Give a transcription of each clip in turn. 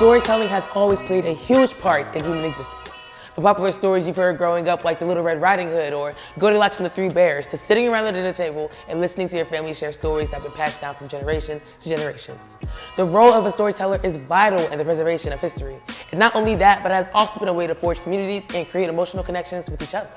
Storytelling has always played a huge part in human existence. From popular stories you've heard growing up like the Little Red Riding Hood or Goldilocks and the Three Bears, to sitting around the dinner table and listening to your family share stories that have been passed down from generation to generations. The role of a storyteller is vital in the preservation of history. And not only that, but it has also been a way to forge communities and create emotional connections with each other.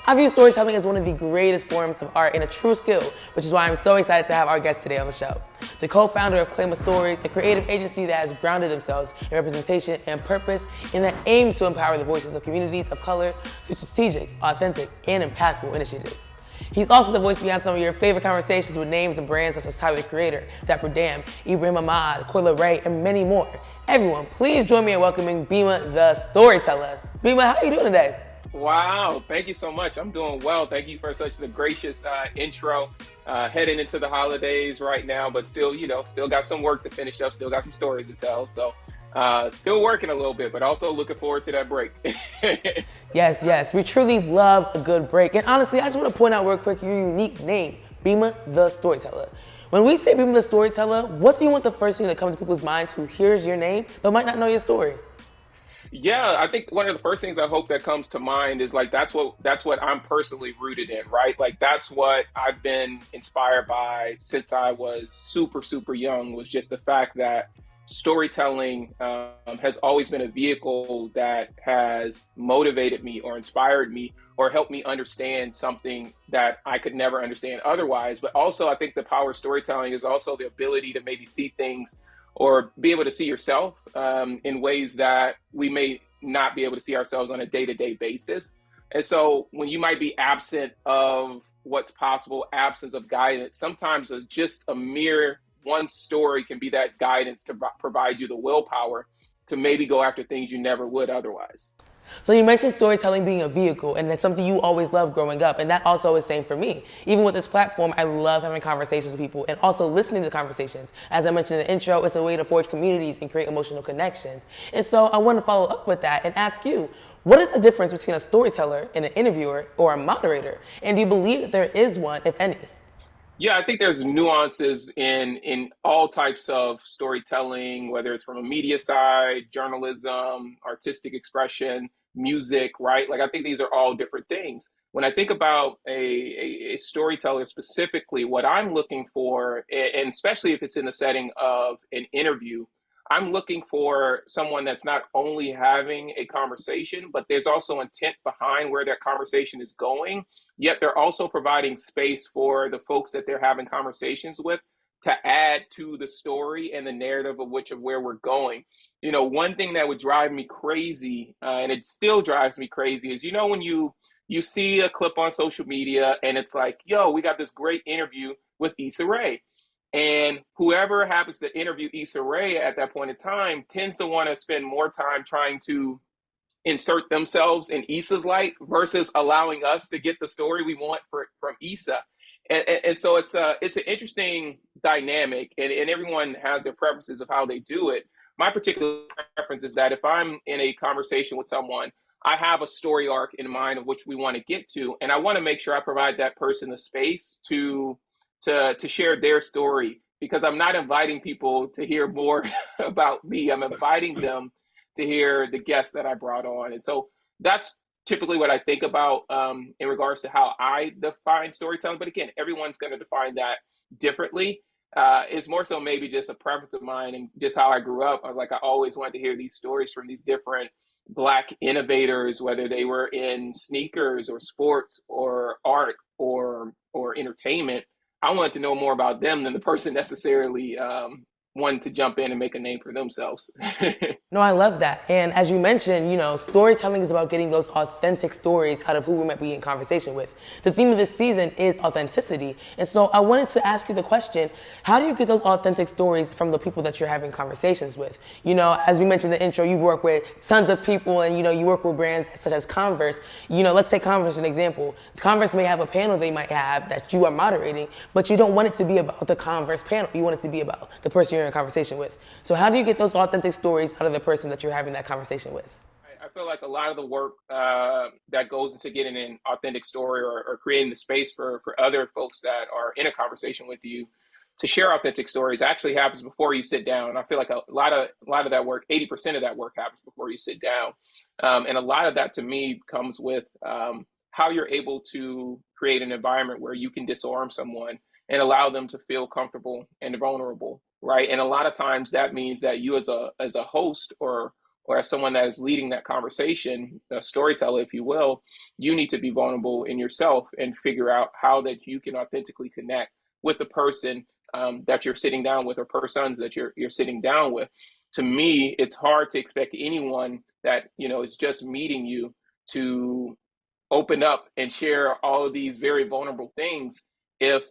I view storytelling as one of the greatest forms of art and a true skill, which is why I'm so excited to have our guest today on the show. The co-founder of Claim of Stories, a creative agency that has grounded themselves in representation and purpose, and that aims to empower the voices of communities of color through strategic, authentic, and impactful initiatives. He's also the voice behind some of your favorite conversations with names and brands such as Tyler the Creator, Dapper Dan, Ibrahim Ahmad, Coyle Ray, and many more. Everyone, please join me in welcoming Bimma the Storyteller. Bimma, how are you doing today? Wow, thank you so much. I'm doing well. Thank you for such a gracious intro. Heading into the holidays right now, but still got some work to finish up, still got some stories to tell. So still working a little bit, but also looking forward to that break. Yes, we truly love a good break. And honestly, I just want to point out real quick your unique name, Bimma the Storyteller. When we say Bimma the Storyteller, what do you want the first thing to come to people's minds who hears your name but might not know your story? Yeah, I think one of the first things I hope that comes to mind is like that's what I'm personally rooted in, right? Like that's what I've been inspired by since I was super young, was just the fact that storytelling has always been a vehicle that has motivated me or inspired me or helped me understand something that I could never understand otherwise. But also I think the power of storytelling is also the ability to maybe see things or be able to see yourself in ways that we may not be able to see ourselves on a day-to-day basis. And so when you might be absent of what's possible, absence of guidance, sometimes just a mere one story can be that guidance to provide you the willpower to maybe go after things you never would otherwise. So you mentioned storytelling being a vehicle, and that's something you always loved growing up, and that also is same for me. Even with this platform, I love having conversations with people and also listening to conversations. As I mentioned in the intro, it's a way to forge communities and create emotional connections. And so I want to follow up with that and ask you, what is the difference between a storyteller and an interviewer or a moderator? And do you believe that there is one, if any? Yeah, I think there's nuances in all types of storytelling, whether it's from a media side, journalism, artistic expression, music, right? Like I think these are all different things. When I think about a storyteller specifically, what I'm looking for, and especially if it's in the setting of an interview, I'm looking for someone that's not only having a conversation, but there's also intent behind where that conversation is going. Yet they're also providing space for the folks that they're having conversations with to add to the story and the narrative of where we're going. You know, one thing that would drive me crazy, and it still drives me crazy, is when you see a clip on social media and it's like, yo, we got this great interview with Issa Rae. And whoever happens to interview Issa Rae at that point in time tends to want to spend more time trying to insert themselves in Issa's light versus allowing us to get the story we want from Issa. And so it's an interesting dynamic, and everyone has their preferences of how they do it. My particular preference is that if I'm in a conversation with someone, I have a story arc in mind of which we want to get to, and I want to make sure I provide that person the space to share their story, because I'm not inviting people to hear more about me. I'm inviting them to hear the guests that I brought on. And so that's typically what I think about in regards to how I define storytelling. But again, everyone's going to define that differently. It's more so maybe just a preference of mine and just how I grew up. I always wanted to hear these stories from these different Black innovators, whether they were in sneakers or sports or art or entertainment. I wanted to know more about them than the person necessarily wanted to jump in and make a name for themselves. No, I love that. And as you mentioned, storytelling is about getting those authentic stories out of who we might be in conversation with. The theme of this season is authenticity. And so I wanted to ask you the question, how do you get those authentic stories from the people that you're having conversations with? As we mentioned in the intro, you've worked with tons of people and, you work with brands such as Converse. Let's take Converse as an example. Converse may have a panel they might have that you are moderating, but you don't want it to be about the Converse panel. You want it to be about the person you're in a conversation with. So how do you get those authentic stories out of the person that you're having that conversation with? I feel like a lot of the work that goes into getting an authentic story or creating the space for other folks that are in a conversation with you to share authentic stories actually happens before you sit down. I feel like a lot of that work, 80% of that work happens before you sit down. And a lot of that to me comes with how you're able to create an environment where you can disarm someone and allow them to feel comfortable and vulnerable, right? And a lot of times that means that you as a host or as someone that is leading that conversation, a storyteller, if you will, you need to be vulnerable in yourself and figure out how that you can authentically connect with the person that you're sitting down with, or persons that you're sitting down with. To me, it's hard to expect anyone that is just meeting you to open up and share all of these very vulnerable things if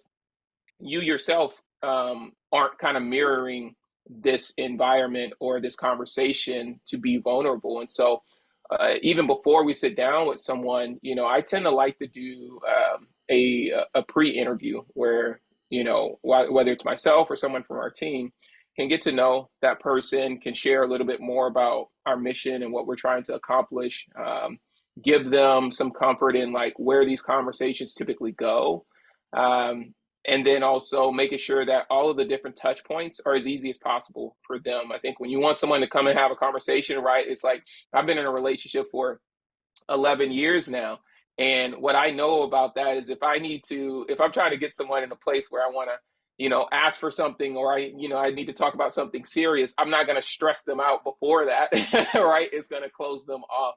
you yourself aren't kind of mirroring this environment or this conversation to be vulnerable. And so, even before we sit down with someone, I tend to like to do a pre-interview where, whether it's myself or someone from our team can get to know that person, can share a little bit more about our mission and what we're trying to accomplish, give them some comfort in like where these conversations typically go. And then also making sure that all of the different touch points are as easy as possible for them. I think when you want someone to come and have a conversation, right, it's like I've been in a relationship for 11 years now. And what I know about that is if I'm trying to get someone in a place where I want to, ask for something, or I need to talk about something serious, I'm not going to stress them out before that, right? It's going to close them off.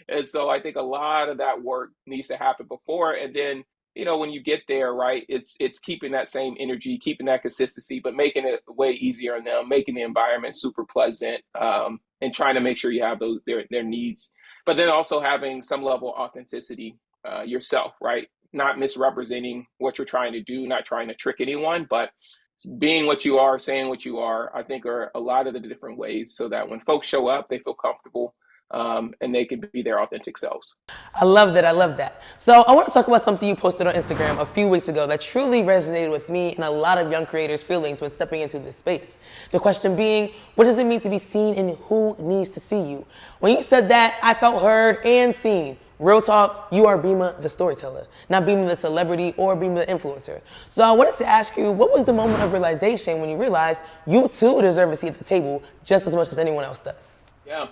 And so I think a lot of that work needs to happen before. And then, when you get there, right, it's keeping that same energy, keeping that consistency, but making it way easier on them, making the environment super pleasant, and trying to make sure you have their needs. But then also having some level of authenticity yourself, right? Not misrepresenting what you're trying to do, not trying to trick anyone, but being what you are, saying what you are, I think are a lot of the different ways so that when folks show up, they feel comfortable, and they can be their authentic selves. I love that. I love that. So I want to talk about something you posted on Instagram a few weeks ago that truly resonated with me and a lot of young creators' feelings when stepping into this space. The question being, what does it mean to be seen and who needs to see you? When you said that, I felt heard and seen. Real talk, you are Bimma the Storyteller, not Bimma the Celebrity or Bimma the Influencer. So I wanted to ask you, what was the moment of realization when you realized you too deserve a seat at the table just as much as anyone else does? Yeah.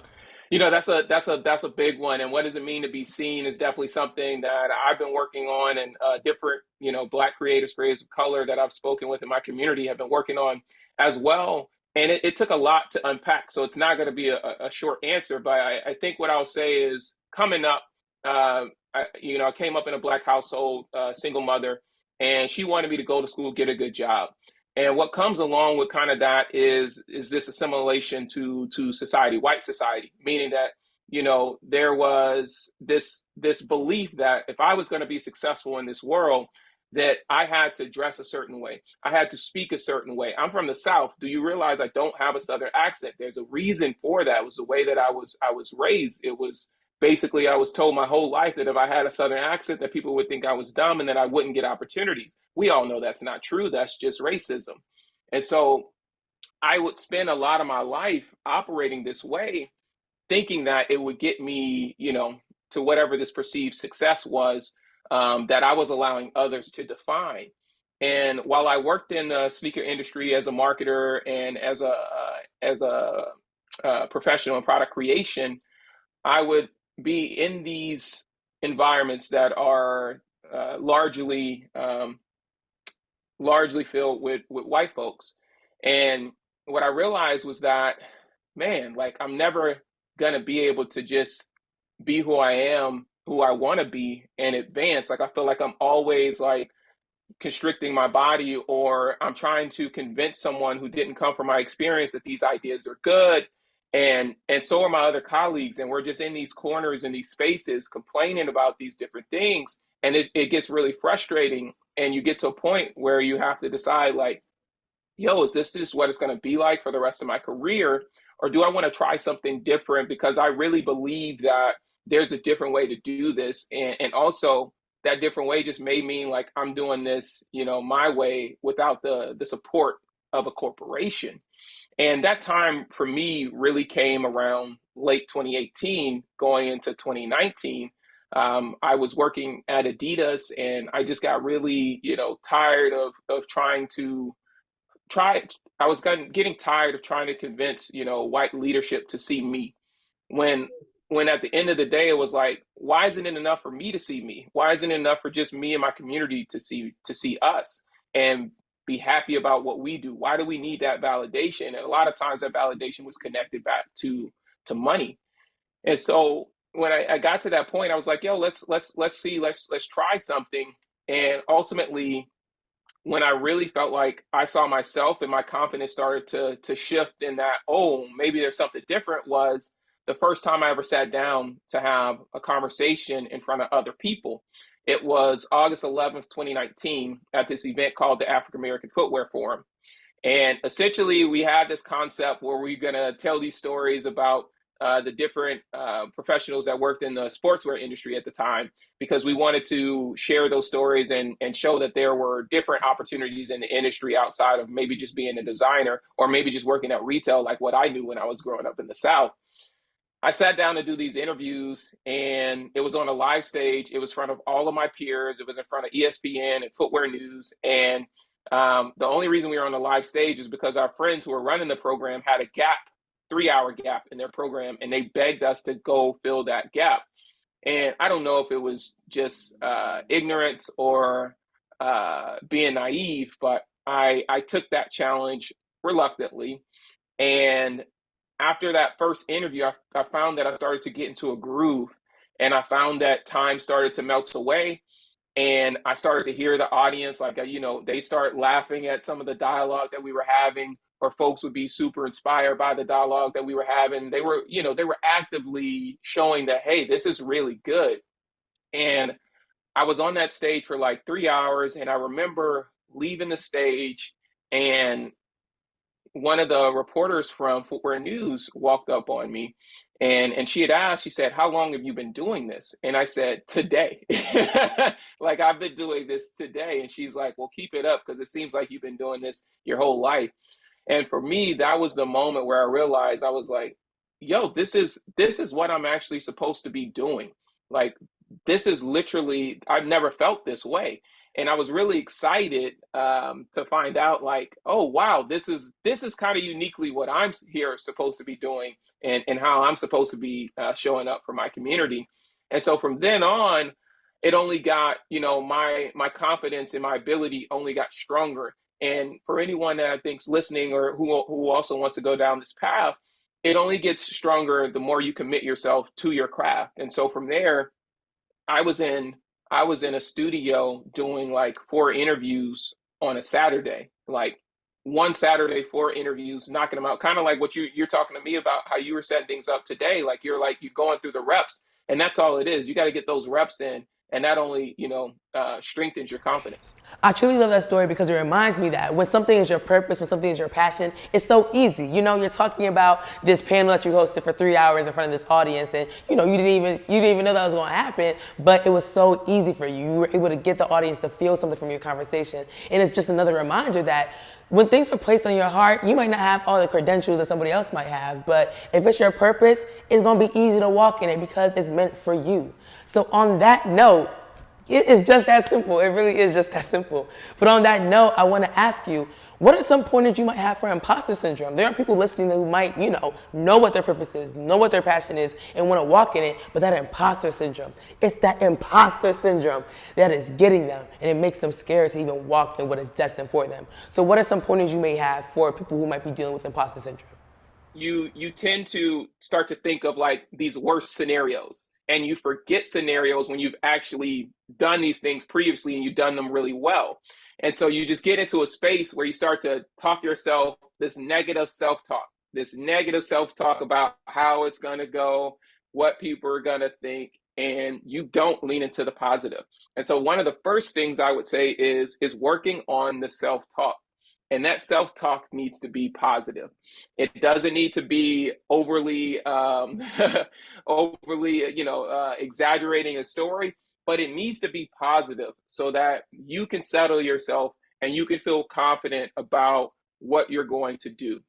That's a big one. And what does it mean to be seen is definitely something that I've been working on, and different, Black creators of color that I've spoken with in my community have been working on as well. And it took a lot to unpack. So it's not going to be a short answer, but I think what I'll say is coming up, I came up in a Black household, single mother, and she wanted me to go to school, get a good job. And what comes along with kind of that is this assimilation to society, white society, meaning that, there was this belief that if I was going to be successful in this world, that I had to dress a certain way. I had to speak a certain way. I'm from the South. Do you realize I don't have a Southern accent? There's a reason for that. It was the way that I was raised. It was basically, I was told my whole life that if I had a Southern accent, that people would think I was dumb and that I wouldn't get opportunities. We all know that's not true. That's just racism. And so I would spend a lot of my life operating this way, thinking that it would get me, to whatever this perceived success was, that I was allowing others to define. And while I worked in the sneaker industry as a marketer and as a professional in product creation, I would be in these environments that are largely filled with white folks. And what I realized was that, man, like I'm never gonna be able to just be who I am, who I want to be, and advance. Like I feel like I'm always like constricting my body, or I'm trying to convince someone who didn't come from my experience that these ideas are good. And so are my other colleagues. And we're just in these corners, in these spaces, complaining about these different things. And it gets really frustrating. And you get to a point where you have to decide, like, yo, is this just what it's going to be like for the rest of my career? Or do I want to try something different? Because I really believe that there's a different way to do this. And also, that different way just may mean like I'm doing this, my way without the support of a corporation. And that time for me really came around late 2018, going into 2019. I was working at Adidas, and I just got really, tired of trying to I was getting tired of trying to convince, white leadership to see me when at the end of the day it was like, why isn't it enough for me to see me? Why isn't it enough for just me and my community to see us and be happy about what we do? Why do we need that validation? And a lot of times that validation was connected back to money. And so when I got to that point, I was like, yo, let's see, let's try something. And ultimately, when I really felt like I saw myself and my confidence started to shift in that, oh, maybe there's something different, was the first time I ever sat down to have a conversation in front of other people. It was August 11th, 2019, at this event called the African American Footwear Forum. And essentially, we had this concept where we're going to tell these stories about the different professionals that worked in the sportswear industry at the time, because we wanted to share those stories and show that there were different opportunities in the industry outside of maybe just being a designer or maybe just working at retail, like what I knew when I was growing up in the South. I sat down to do these interviews, and it was on a live stage. It was in front of all of my peers. It was in front of ESPN and Footwear News. And the only reason we were on the live stage is because our friends who were running the program had a gap, 3-hour gap in their program, and they begged us to go fill that gap. And I don't know if it was just ignorance or being naive, but I took that challenge reluctantly. And after that first interview, I found that I started to get into a groove, and I found that time started to melt away. And I started to hear the audience, like, they start laughing at some of the dialogue that we were having, or folks would be super inspired by the dialogue that we were having. They were actively showing that, hey, this is really good. And I was on that stage for like 3 hours, and I remember leaving the stage, and one of the reporters from Footwear News walked up on me, and she had asked, she said, how long have you been doing this? And I said, today. Like, I've been doing this today. And she's like, well, keep it up, because it seems like you've been doing this your whole life. And for me, that was the moment where I realized, I was like, yo, this is what I'm actually supposed to be doing. Like, this is literally, I've never felt this way. And I was really excited to find out, like, oh wow, this is kind of uniquely what I'm here supposed to be doing, and how I'm supposed to be showing up for my community. And so from then on, it only got, my confidence and my ability only got stronger. And for anyone that I think's listening, or who also wants to go down this path, it only gets stronger the more you commit yourself to your craft. And so from there, I was in I was in a studio doing like 4 interviews on a Saturday, like one Saturday, 4 interviews, knocking them out. Kind of like what you're talking to me about, how you were setting things up today. Like you're going through the reps, and that's all it is. You got to get those reps in, and that only strengthens your confidence. I truly love that story because it reminds me that when something is your purpose, when something is your passion, it's so easy. You're talking about this panel that you hosted for 3 hours in front of this audience, and you didn't even know that was going to happen, but it was so easy for you. You were able to get the audience to feel something from your conversation, and it's just another reminder that when things are placed on your heart, you might not have all the credentials that somebody else might have, but if it's your purpose, it's going to be easy to walk in it because it's meant for you. So on that note, it is just that simple. It really is just that simple. But on that note, I want to ask you, what are some pointers you might have for imposter syndrome? There are people listening who might, know what their purpose is, know what their passion is, and want to walk in it, but that imposter syndrome, it's that imposter syndrome that is getting them, and it makes them scared to even walk in what is destined for them. So what are some pointers you may have for people who might be dealing with imposter syndrome? You tend to start to think of like these worst scenarios, and you forget scenarios when you've actually done these things previously and you've done them really well. And so you just get into a space where you start to talk yourself this negative self-talk about how it's going to go, what people are going to think, and you don't lean into the positive. And so one of the first things I would say is working on the self-talk. And that self-talk needs to be positive. It doesn't need to be overly, exaggerating a story, but it needs to be positive so that you can settle yourself and you can feel confident about what you're going to do.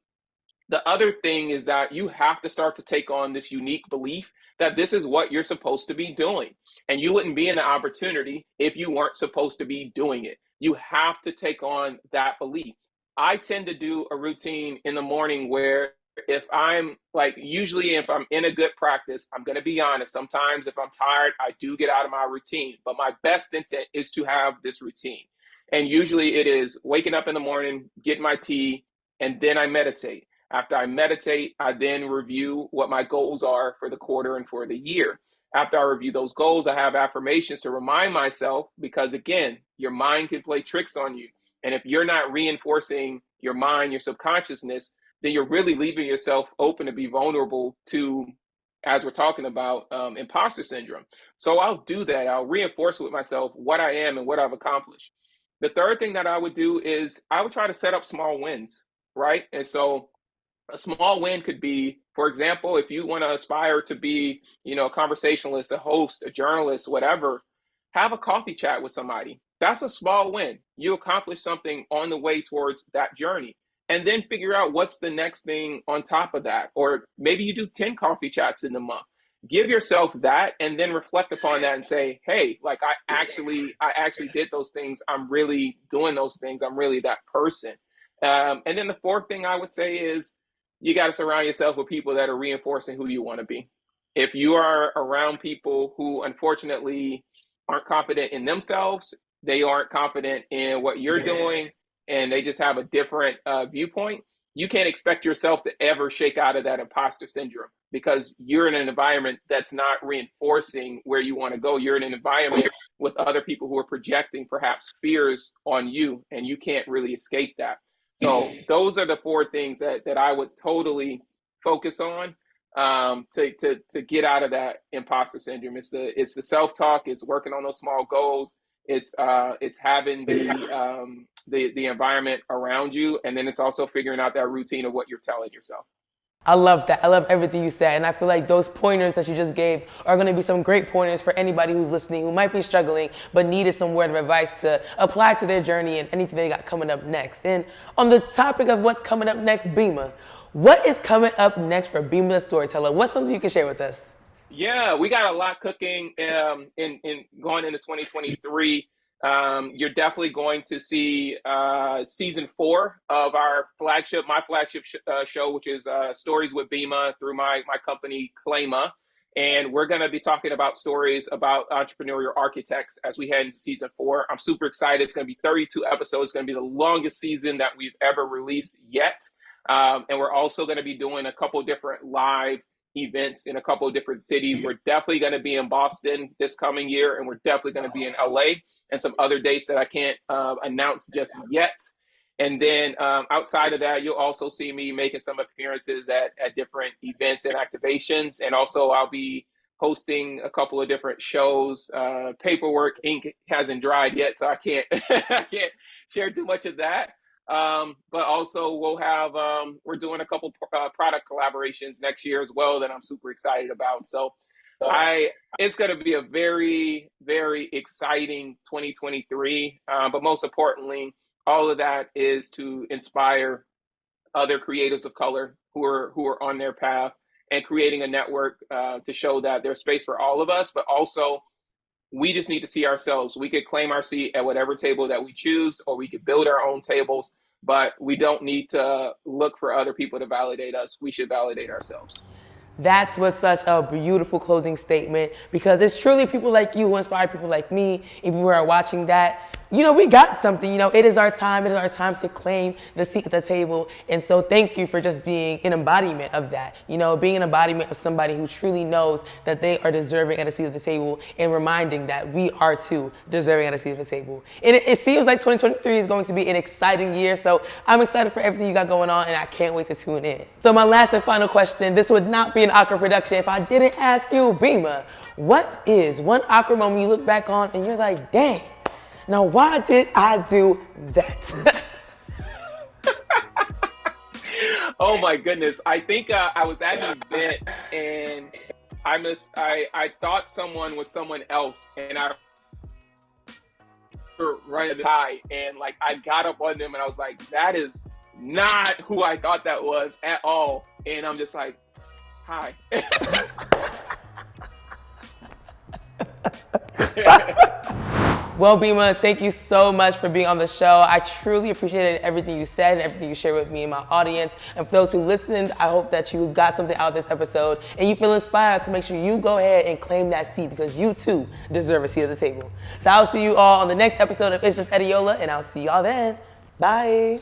The other thing is that you have to start to take on this unique belief that this is what you're supposed to be doing. And you wouldn't be in the opportunity if you weren't supposed to be doing it. You have to take on that belief. I tend to do a routine in the morning where if I'm like, usually if I'm in a good practice, I'm going to be honest. Sometimes if I'm tired, I do get out of my routine, but my best intent is to have this routine. And usually it is waking up in the morning, get my tea, and then I meditate. After I meditate, I then review what my goals are for the quarter and for the year. After I review those goals, I have affirmations to remind myself, because again, your mind can play tricks on you. And if you're not reinforcing your mind, your subconsciousness, then you're really leaving yourself open to be vulnerable to, as we're talking about, imposter syndrome. So I'll do that. I'll reinforce with myself what I am and what I've accomplished. The third thing that I would do is I would try to set up small wins, right? And so a small win could be, for example, if you want to aspire to be, a conversationalist, a host, a journalist, whatever, have a coffee chat with somebody. That's a small win. You accomplish something on the way towards that journey. And then figure out what's the next thing on top of that. Or maybe you do 10 coffee chats in the month. Give yourself that and then reflect upon that and say, hey, like I actually did those things. I'm really doing those things. I'm really that person. And then the fourth thing I would say is you got to surround yourself with people that are reinforcing who you want to be. If you are around people who unfortunately aren't confident in themselves, they aren't confident in what you're doing, and they just have a different viewpoint, you can't expect yourself to ever shake out of that imposter syndrome, because you're in an environment that's not reinforcing where you want to go. You're in an environment with other people who are projecting perhaps fears on you, and you can't really escape that. So those are the four things that I would totally focus on to get out of that imposter syndrome. It's the self-talk. It's working on those small goals. It's having the environment around you, and then it's also figuring out that routine of what you're telling yourself. I love that. I love everything you said. And I feel like those pointers that you just gave are going to be some great pointers for anybody who's listening who might be struggling but needed some word of advice to apply to their journey and anything they got coming up next. And on the topic of what's coming up next, Bimma, what is coming up next for Bimma the Storyteller? What's something you can share with us? Yeah, we got a lot cooking in going into 2023. You're definitely going to see season 4 of my flagship show, which is Stories with Bimma through my company Claima. And we're going to be talking about stories about entrepreneurial architects as we head into season 4. I'm super excited. It's going to be 32 episodes. It's going to be the longest season that we've ever released yet. And we're also going to be doing a couple different live events in a couple of different cities. We're definitely going to be in Boston this coming year, and we're definitely going to be in LA and some other dates that I can't announce just yet. And then outside of that, you'll also see me making some appearances at different events and activations. And also I'll be hosting a couple of different shows. Paperwork, ink hasn't dried yet, so I can't I can't share too much of that. But also we'll have, we're doing a couple product collaborations next year as well that I'm super excited about. So it's going to be a very, very exciting 2023. But most importantly, all of that is to inspire other creatives of color who are on their path, and creating a network to show that there's space for all of us, but also we just need to see ourselves. We could claim our seat at whatever table that we choose, or we could build our own tables, but we don't need to look for other people to validate us. We should validate ourselves. That's what's such a beautiful closing statement, because it's truly people like you who inspire people like me. If you are watching that, we got something. It is our time. It is our time to claim the seat at the table. And so thank you for just being an embodiment of that. Being an embodiment of somebody who truly knows that they are deserving at a seat at the table, and reminding that we are too deserving at a seat at the table. And it seems like 2023 is going to be an exciting year. So I'm excited for everything you got going on, and I can't wait to tune in. So my last and final question, this would not be an awkward production if I didn't ask you, Bimma, what is one awkward moment you look back on and you're like, dang, now why did I do that? Oh my goodness. I think I was at an event, and I thought someone was someone else, and I running high, and like I got up on them and I was like, that is not who I thought that was at all. And I'm just like, hi. Well, Bimma, thank you so much for being on the show. I truly appreciated everything you said and everything you shared with me and my audience. And for those who listened, I hope that you got something out of this episode and you feel inspired to make sure you go ahead and claim that seat because you too deserve a seat at the table. So I'll see you all on the next episode of It's Just Ediola, and I'll see y'all then. Bye.